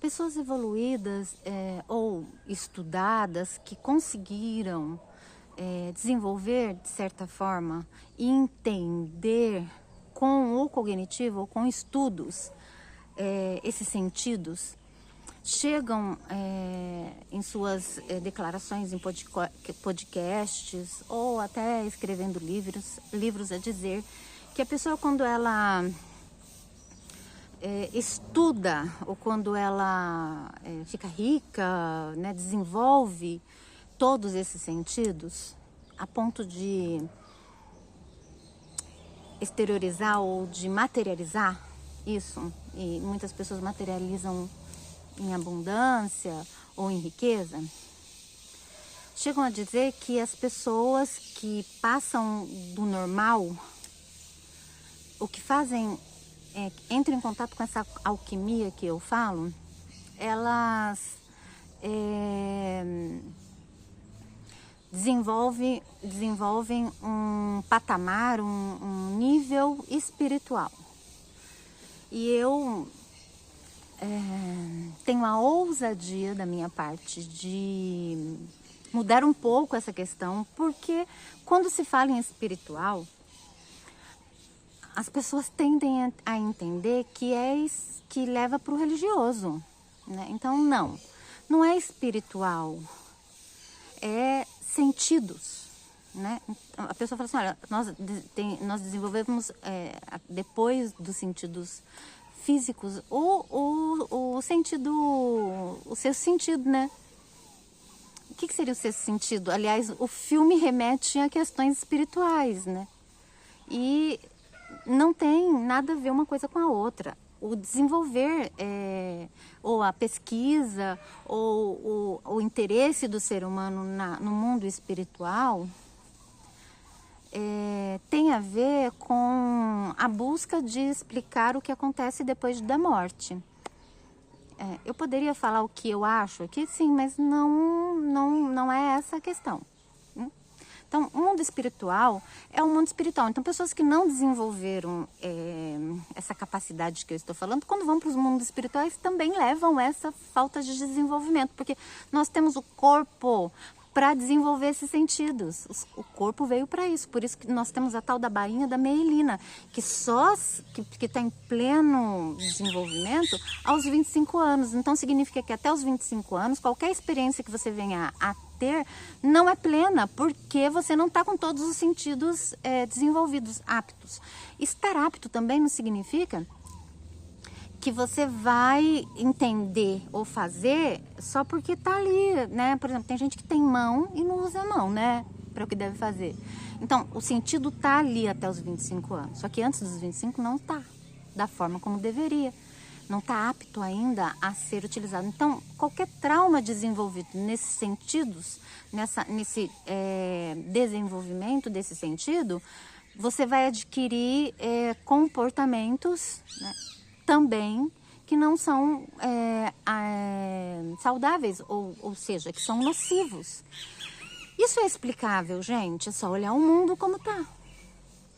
pessoas evoluídas ou estudadas que conseguiram desenvolver, de certa forma, e entender com o cognitivo ou com estudos esses sentidos, chegam em suas declarações em podcasts ou até escrevendo livros a dizer que a pessoa, quando ela estuda ou quando ela fica rica, né, desenvolve todos esses sentidos a ponto de exteriorizar ou de materializar isso, e muitas pessoas materializam em abundância ou em riqueza, chegam a dizer que as pessoas que passam do normal, o que fazem entram em contato com essa alquimia que eu falo, elas desenvolvem um patamar, um nível espiritual. E eu tenho a ousadia da minha parte de mudar um pouco essa questão, porque quando se fala em espiritual, as pessoas tendem a entender que leva para o religioso, né? Então não é espiritual, é sentidos, né? A pessoa fala assim, olha, nós desenvolvemos depois dos sentidos físicos o sentido, o sexto sentido, né? O que seria o sexto sentido? Aliás, o filme remete a questões espirituais, né? E não tem nada a ver uma coisa com a outra. O desenvolver, ou a pesquisa, ou o interesse do ser humano no mundo espiritual tem a ver com a busca de explicar o que acontece depois da morte. Eu poderia falar o que eu acho aqui, sim, mas não é essa a questão. Então, o mundo espiritual é o mundo espiritual. Então, pessoas que não desenvolveram essa capacidade que eu estou falando, quando vão para os mundos espirituais, também levam essa falta de desenvolvimento, porque nós temos o corpo para desenvolver esses sentidos. O corpo veio para isso. Por isso que nós temos a tal da bainha da meilina, que está em pleno desenvolvimento aos 25 anos. Então, significa que até os 25 anos, qualquer experiência que você venha a ter não é plena, porque você não está com todos os sentidos desenvolvidos, aptos. Estar apto também não significa que você vai entender ou fazer só porque tá ali, né? Por exemplo, tem gente que tem mão e não usa a mão, né? Para o que deve fazer. Então, o sentido tá ali até os 25 anos. Só que antes dos 25 não tá da forma como deveria. Não tá apto ainda a ser utilizado. Então, qualquer trauma desenvolvido nesses sentidos, nesse desenvolvimento desse sentido, você vai adquirir comportamentos, né, também que não são saudáveis, ou seja, que são nocivos. Isso é explicável, gente, é só olhar o mundo como tá,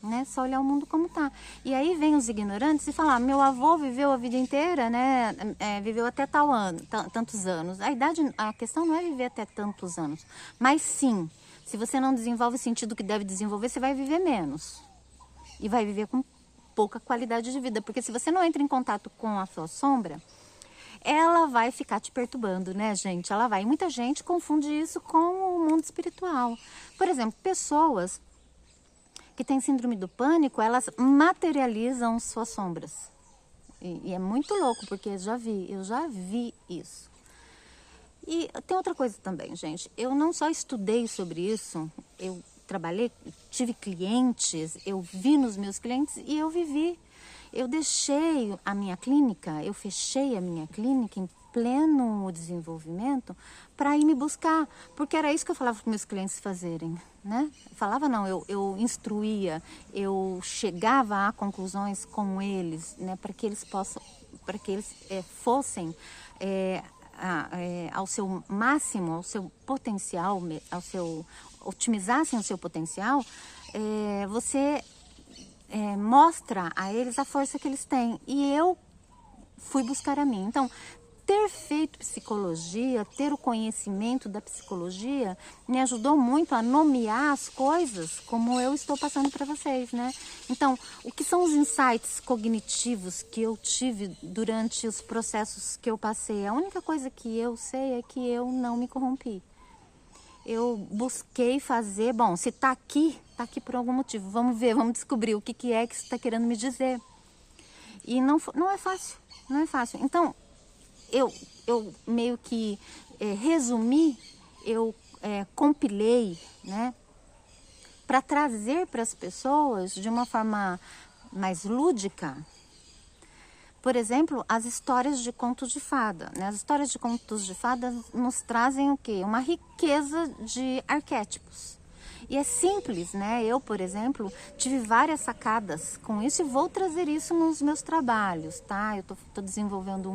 né? Só olhar o mundo como tá. E aí vem os ignorantes e falam, meu avô viveu a vida inteira, né? Viveu até tal ano, tantos anos. A questão não é viver até tantos anos, mas sim, se você não desenvolve o sentido que deve desenvolver, você vai viver menos. E vai viver com pouca qualidade de vida, porque se você não entra em contato com a sua sombra, ela vai ficar te perturbando, né, gente? Ela vai. E muita gente confunde isso com o mundo espiritual. Por exemplo, pessoas que têm síndrome do pânico, elas materializam suas sombras. E é muito louco, porque eu já vi isso. E tem outra coisa também, gente. Eu não só estudei sobre isso, eu trabalhei, tive clientes, eu vi nos meus clientes e eu vivi. Eu deixei a minha clínica, eu fechei a minha clínica em pleno desenvolvimento para ir me buscar, porque era isso que eu falava para meus clientes fazerem, né? Falava não, eu instruía, eu chegava a conclusões com eles, né, para que eles fossem ao seu máximo, ao seu potencial, otimizassem o seu potencial. Você mostra a eles a força que eles têm. E eu fui buscar a mim. Então, ter feito psicologia, ter o conhecimento da psicologia, me ajudou muito a nomear as coisas como eu estou passando para vocês, né? Então, o que são os insights cognitivos que eu tive durante os processos que eu passei? A única coisa que eu sei é que eu não me corrompi. Eu busquei fazer, bom, se tá aqui por algum motivo. Vamos ver, vamos descobrir o que é que você está querendo me dizer. E não é fácil, não é fácil. Então, eu meio que resumi, eu compilei, né, para trazer para as pessoas de uma forma mais lúdica. Por exemplo, as histórias de contos de fada, né? As histórias de contos de fada nos trazem o quê? Uma riqueza de arquétipos. E é simples, né? Eu, por exemplo, tive várias sacadas com isso e vou trazer isso nos meus trabalhos, tá? Eu tô desenvolvendo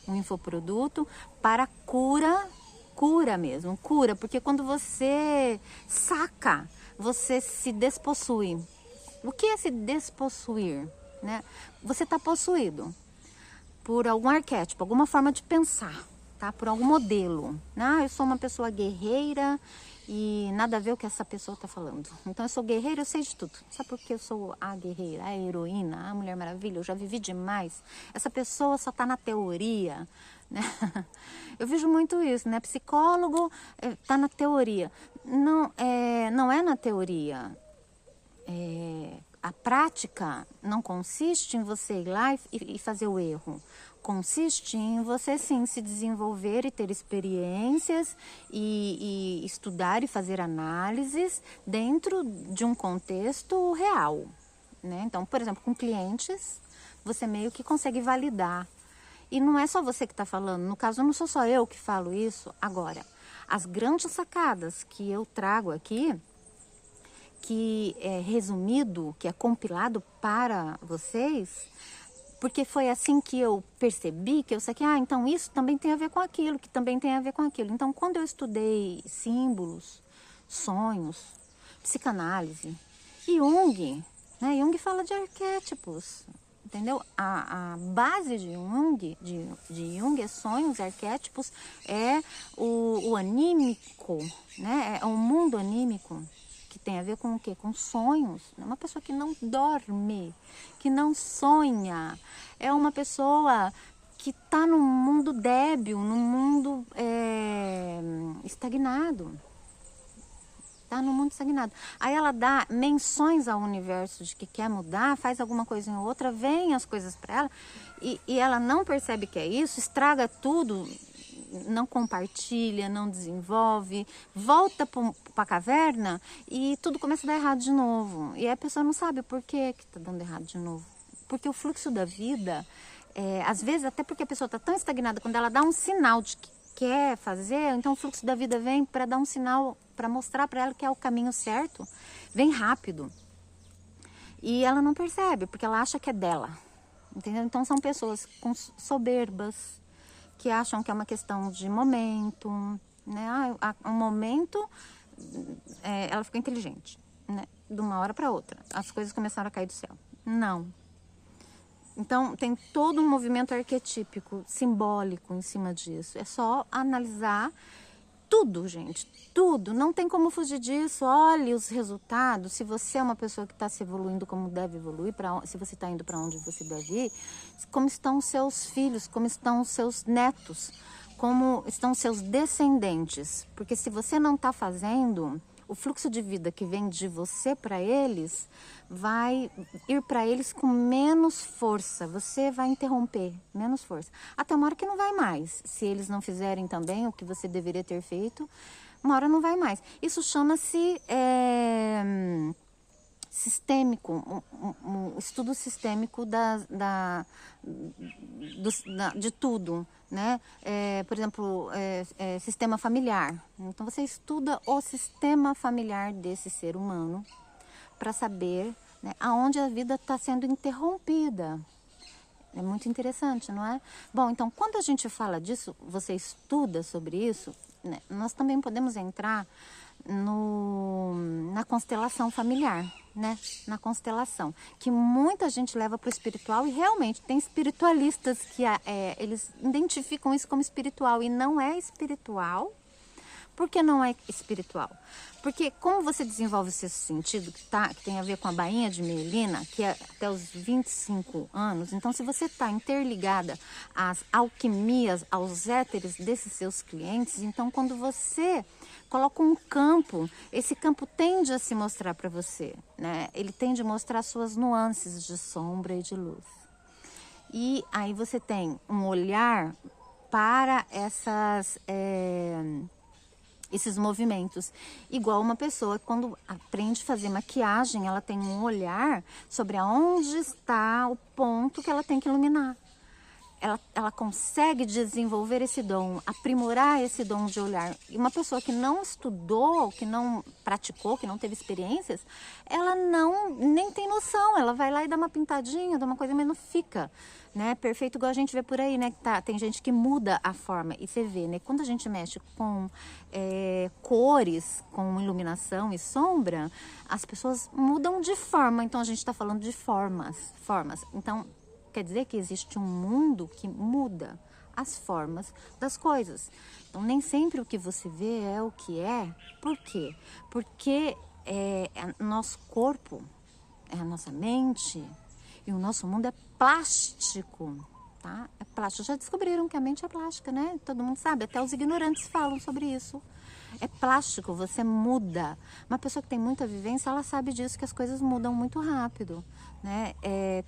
um infoproduto para cura mesmo, cura. Porque quando você saca, você se despossui. O que é se despossuir, né? Você está possuído por algum arquétipo, alguma forma de pensar, tá? Por algum modelo. Ah, eu sou uma pessoa guerreira e nada a ver o que essa pessoa está falando. Então eu sou guerreira, eu sei de tudo. Sabe por que eu sou a guerreira, a heroína, a Mulher Maravilha? Eu já vivi demais. Essa pessoa só está na teoria, né? Eu vejo muito isso, né? Psicólogo está na teoria. Não é na teoria. A prática não consiste em você ir lá e fazer o erro. Consiste em você sim se desenvolver e ter experiências e estudar e fazer análises dentro de um contexto real, né? Então, por exemplo, com clientes, você meio que consegue validar. E não é só você que está falando, no caso não sou só eu que falo isso. Agora, as grandes sacadas que eu trago aqui, que é resumido, que é compilado para vocês, porque foi assim que eu percebi, que eu sei que, então isso também tem a ver com aquilo, que também tem a ver com aquilo. Então, quando eu estudei símbolos, sonhos, psicanálise, Jung, né? Jung fala de arquétipos, entendeu? A base de Jung é sonhos, arquétipos, é o anímico, né? É o mundo anímico, que tem a ver com o quê? Com sonhos. É uma pessoa que não dorme, que não sonha. É uma pessoa que está num mundo débil, num mundo estagnado. Está no mundo estagnado. Aí ela dá menções ao universo de que quer mudar, faz alguma coisa ou outra, vem as coisas para ela e ela não percebe que é isso, estraga tudo, não compartilha, não desenvolve, volta para a caverna e tudo começa a dar errado de novo. E a pessoa não sabe por que está dando errado de novo. Porque o fluxo da vida, às vezes até porque a pessoa está tão estagnada, quando ela dá um sinal de que quer fazer, então o fluxo da vida vem para dar um sinal, para mostrar para ela que é o caminho certo, vem rápido. E ela não percebe, porque ela acha que é dela. Entendeu? Então são pessoas soberbas, que acham que é uma questão de momento, né? Um momento, ela ficou inteligente, né? De uma hora para outra, as coisas começaram a cair do céu. Não. Então tem todo um movimento arquetípico, simbólico em cima disso. É só analisar tudo, gente, tudo. Não tem como fugir disso. Olhe os resultados. Se você é uma pessoa que está se evoluindo como deve evoluir, se você está indo para onde você deve ir, como estão os seus filhos, como estão os seus netos, como estão os seus descendentes. Porque se você não está fazendo, o fluxo de vida que vem de você para eles vai ir para eles com menos força. Você vai interromper, menos força. Até uma hora que não vai mais. Se eles não fizerem também o que você deveria ter feito, uma hora não vai mais. Isso chama-se sistêmico, um estudo sistêmico de tudo, né? Por exemplo, sistema familiar. Então você estuda o sistema familiar desse ser humano para saber, né, aonde a vida está sendo interrompida. É muito interessante, não é? Bom, então quando a gente fala disso, você estuda sobre isso, né, nós também podemos entrar na constelação familiar, né? Na constelação, que muita gente leva para o espiritual e realmente tem espiritualistas que eles identificam isso como espiritual e não é espiritual. Por que não é espiritual? Porque como você desenvolve o sexto sentido, que tem a ver com a bainha de mielina, que é até os 25 anos, então se você está interligada às alquimias, aos éteres desses seus clientes, então quando você coloca um campo, esse campo tende a se mostrar para você, né? Ele tende a mostrar suas nuances de sombra e de luz. E aí você tem um olhar para esses movimentos. Igual uma pessoa, quando aprende a fazer maquiagem, ela tem um olhar sobre aonde está o ponto que ela tem que iluminar. Ela consegue desenvolver esse dom, aprimorar esse dom de olhar. E uma pessoa que não estudou, que não praticou, que não teve experiências, ela nem tem noção. Ela vai lá e dá uma pintadinha, dá uma coisa, mas não fica, né, perfeito, igual a gente vê por aí, né? Tem gente que muda a forma. E você vê, né? Quando a gente mexe com cores, com iluminação e sombra, as pessoas mudam de forma. Então a gente está falando de formas. Então quer dizer que existe um mundo que muda as formas das coisas. Então, nem sempre o que você vê é o que é. Por quê? Porque nosso corpo, a nossa mente e o nosso mundo é plástico, tá? É plástico. Já descobriram que a mente é plástica, né? Todo mundo sabe, até os ignorantes falam sobre isso. É plástico, você muda. Uma pessoa que tem muita vivência, ela sabe disso, que as coisas mudam muito rápido, né?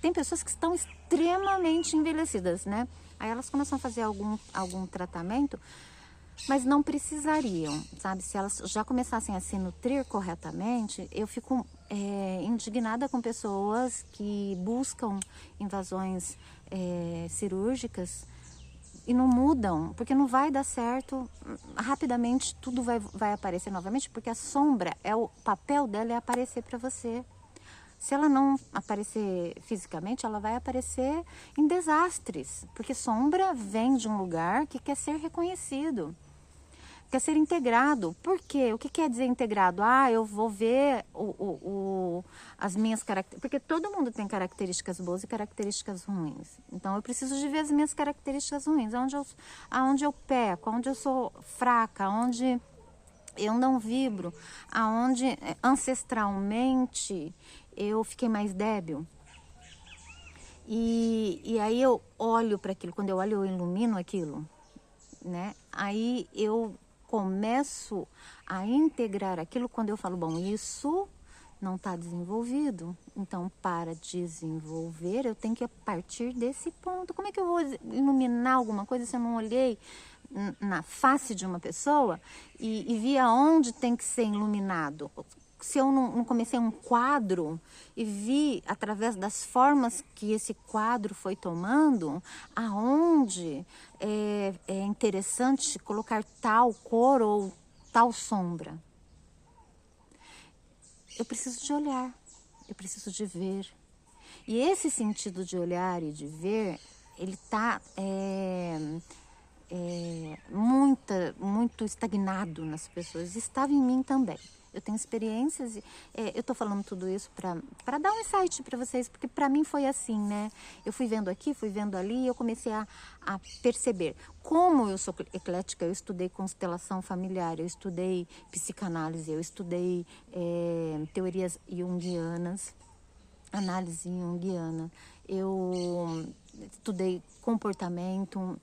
Tem pessoas que estão extremamente envelhecidas, né? Aí elas começam a fazer algum tratamento, mas não precisariam, sabe? Se elas já começassem a se nutrir corretamente, eu fico indignada com pessoas que buscam invasões cirúrgicas e não mudam, porque não vai dar certo. Rapidamente tudo vai aparecer novamente, porque a sombra, o papel dela é aparecer para você. Se ela não aparecer fisicamente, ela vai aparecer em desastres, porque sombra vem de um lugar que quer ser reconhecido, quer ser integrado. Por quê? O que quer dizer integrado? Eu vou ver as minhas características, porque todo mundo tem características boas e características ruins. Então eu preciso de ver as minhas características ruins, aonde eu peco, aonde eu sou fraca, aonde eu não vibro, aonde ancestralmente eu fiquei mais débil. E aí eu olho para aquilo, quando eu olho eu ilumino aquilo, né? Aí eu começo a integrar aquilo. Quando eu falo, bom, isso não está desenvolvido, então para desenvolver eu tenho que partir desse ponto. Como é que eu vou iluminar alguma coisa se eu não olhei na face de uma pessoa e vi aonde tem que ser iluminado? Se eu não comecei um quadro e vi através das formas que esse quadro foi tomando, aonde é interessante colocar tal cor ou tal sombra. Eu preciso de olhar, eu preciso de ver. E esse sentido de olhar e de ver, ele está muito estagnado nas pessoas. Estava em mim também. Eu tenho experiências, eu estou falando tudo isso para dar um insight para vocês, porque para mim foi assim, né? Eu fui vendo aqui, fui vendo ali e eu comecei a perceber. Como eu sou eclética, eu estudei constelação familiar, eu estudei psicanálise, eu estudei teorias junguianas, análise junguiana, eu estudei comportamento,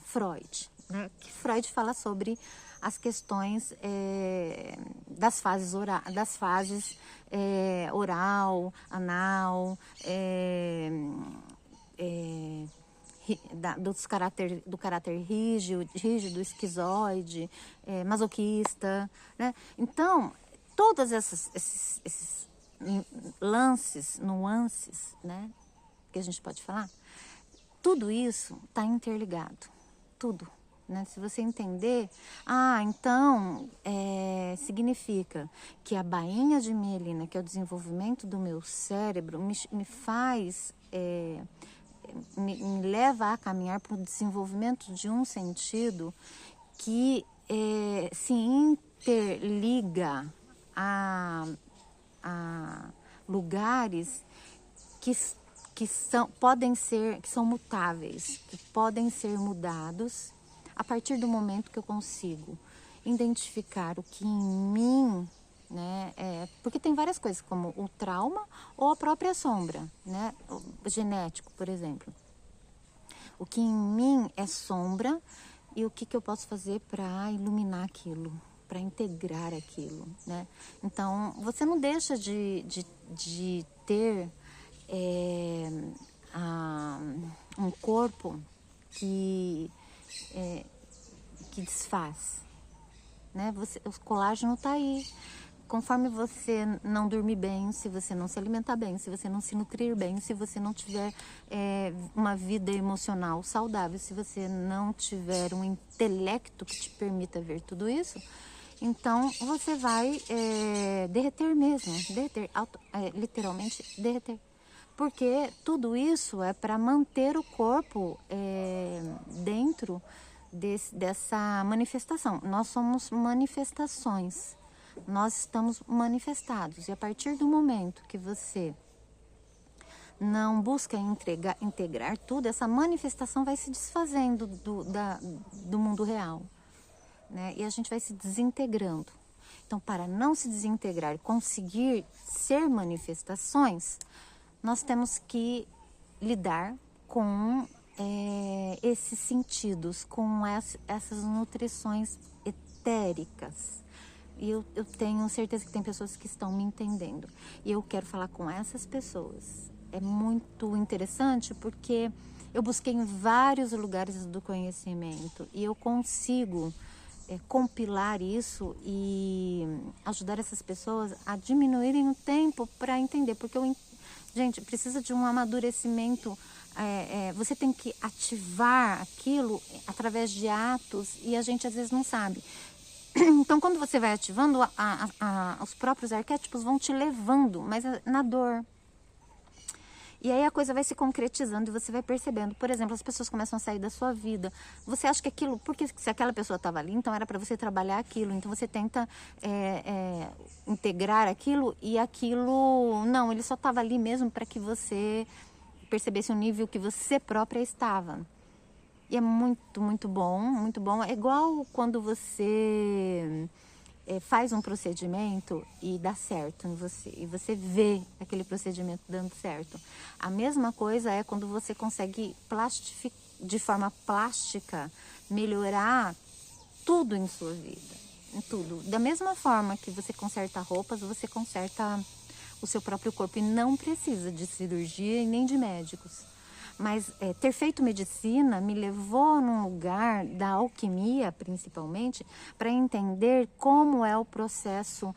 Freud, né? Que Freud fala sobre as questões das fases oral, anal, do caráter rígido, esquizoide, masoquista, né? Então, todos esses nuances, né, que a gente pode falar, tudo isso está interligado, tudo. Né? Se você entender, então significa que a bainha de mielina, que é o desenvolvimento do meu cérebro, me faz, me leva a caminhar para o desenvolvimento de um sentido que se interliga a lugares que são mutáveis, que podem ser mudados a partir do momento que eu consigo identificar o que em mim, né, porque tem várias coisas, como o trauma ou a própria sombra, né, o genético, por exemplo. O que em mim é sombra e o que eu posso fazer para iluminar aquilo, para integrar aquilo, né? Então, você não deixa de ter um corpo que desfaz, né? O colágeno está aí. Conforme você não dormir bem, se você não se alimentar bem, se você não se nutrir bem, se você não tiver uma vida emocional saudável, se você não tiver um intelecto que te permita ver tudo isso, então você vai derreter mesmo, literalmente derreter. Porque tudo isso é para manter o corpo dentro dessa manifestação. Nós somos manifestações. Nós estamos manifestados. E a partir do momento que você não busca integrar tudo, essa manifestação vai se desfazendo do mundo real, né? E a gente vai se desintegrando. Então, para não se desintegrar e conseguir ser manifestações, nós temos que lidar com esses sentidos, com essas nutrições etéricas. E eu tenho certeza que tem pessoas que estão me entendendo. E eu quero falar com essas pessoas. É muito interessante porque eu busquei em vários lugares do conhecimento e eu consigo compilar isso e ajudar essas pessoas a diminuírem o tempo para entender. Porque, gente, precisa de um amadurecimento. Você tem que ativar aquilo através de atos e a gente às vezes não sabe. Então, quando você vai ativando, os próprios arquétipos vão te levando, mas na dor. E aí a coisa vai se concretizando e você vai percebendo. Por exemplo, as pessoas começam a sair da sua vida. Você acha que aquilo, porque se aquela pessoa estava ali, então era para você trabalhar aquilo. Então você tenta integrar aquilo e aquilo... Não, ele só estava ali mesmo para que você percebesse o nível que você própria estava. E é muito, muito bom, muito bom. É igual quando você faz um procedimento e dá certo em você. E você vê aquele procedimento dando certo. A mesma coisa é quando você consegue de forma plástica melhorar tudo em sua vida. Em tudo. Da mesma forma que você conserta roupas, você conserta o seu próprio corpo. E não precisa de cirurgia e nem de médicos. Mas ter feito medicina me levou num lugar da alquimia, principalmente, para entender como é o processo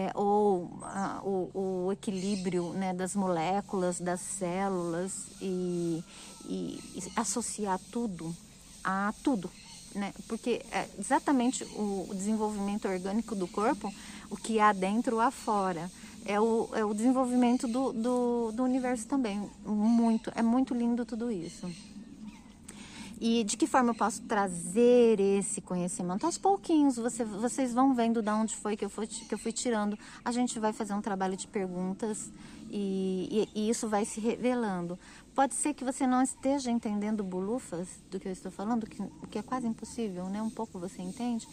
o equilíbrio, né, das moléculas, das células e associar tudo a tudo. Né? Porque exatamente o desenvolvimento orgânico do corpo, o que há dentro, há fora. É o desenvolvimento do universo também. É muito lindo tudo isso. E de que forma eu posso trazer esse conhecimento? Aos pouquinhos, vocês vão vendo de onde foi que eu fui tirando. A gente vai fazer um trabalho de perguntas e isso vai se revelando. Pode ser que você não esteja entendendo bulufas do que eu estou falando, que é quase impossível, né? Um pouco você entende.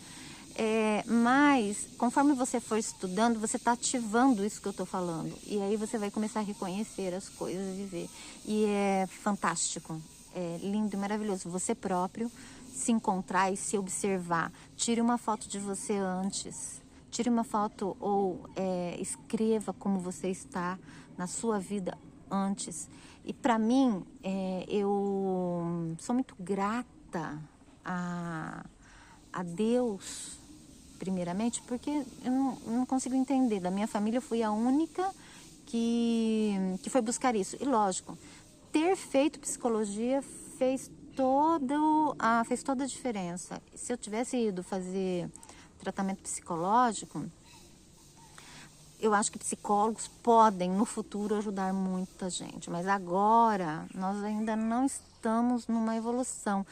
Mas, conforme você for estudando, você está ativando isso que eu estou falando. E aí você vai começar a reconhecer as coisas e ver. E é fantástico, é lindo e maravilhoso. Você próprio se encontrar e se observar. Tire uma foto de você antes. Tire uma foto ou escreva como você está na sua vida antes. E para mim, eu sou muito grata a Deus, primeiramente, porque eu não consigo entender. Da minha família, eu fui a única que foi buscar isso. E lógico, ter feito psicologia fez toda a diferença. Se eu tivesse ido fazer tratamento psicológico, eu acho que psicólogos podem, no futuro, ajudar muita gente. Mas agora, nós ainda não estamos numa evolução.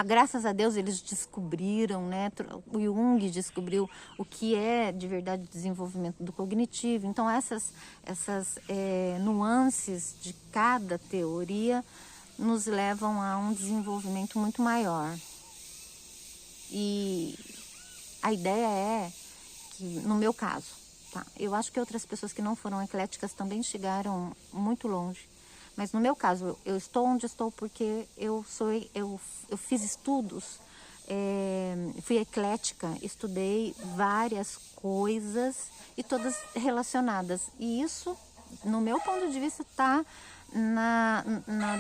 graças a Deus eles descobriram, né? O Jung descobriu o que é de verdade o desenvolvimento do cognitivo. Então essas nuances de cada teoria nos levam a um desenvolvimento muito maior. E a ideia é que, no meu caso, tá? Eu acho que outras pessoas que não foram ecléticas também chegaram muito longe. Mas no meu caso, eu estou onde estou porque eu fiz estudos, fui eclética, estudei várias coisas e todas relacionadas. E isso, no meu ponto de vista, está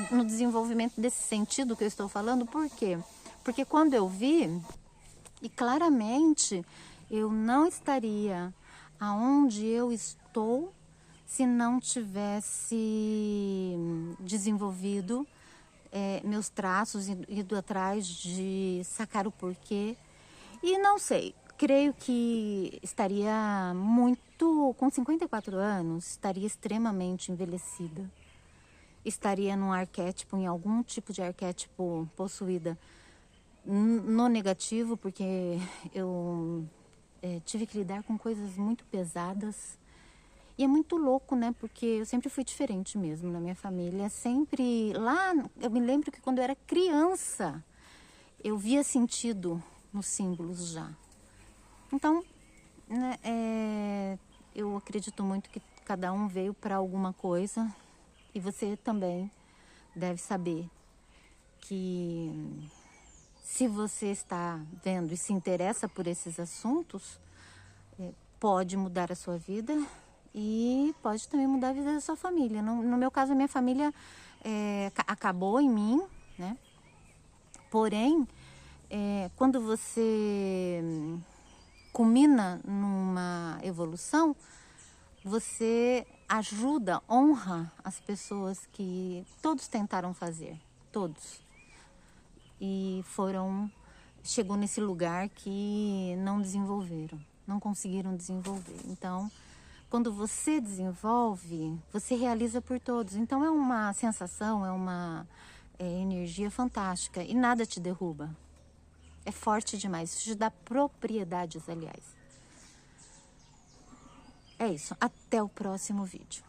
no desenvolvimento desse sentido que eu estou falando. Por quê? Porque quando eu vi, e claramente eu não estaria aonde eu estou se não tivesse desenvolvido meus traços, ido atrás de sacar o porquê. E não sei, creio que estaria com 54 anos, estaria extremamente envelhecida. Estaria num arquétipo, em algum tipo de arquétipo possuída no negativo, porque eu tive que lidar com coisas muito pesadas. E é muito louco, né? Porque eu sempre fui diferente mesmo na minha família. Sempre lá, eu me lembro que quando eu era criança, eu via sentido nos símbolos já. Então, né, eu acredito muito que cada um veio para alguma coisa. E você também deve saber que se você está vendo e se interessa por esses assuntos, pode mudar a sua vida. E pode também mudar a vida da sua família. No meu caso, a minha família acabou em mim, né? Porém, quando você culmina numa evolução, você ajuda, honra as pessoas que todos tentaram fazer, todos. E chegou nesse lugar que não desenvolveram, não conseguiram desenvolver. Então, quando você desenvolve, você realiza por todos. Então é uma sensação, é uma energia fantástica e nada te derruba. É forte demais, isso te dá propriedades, aliás. É isso, até o próximo vídeo.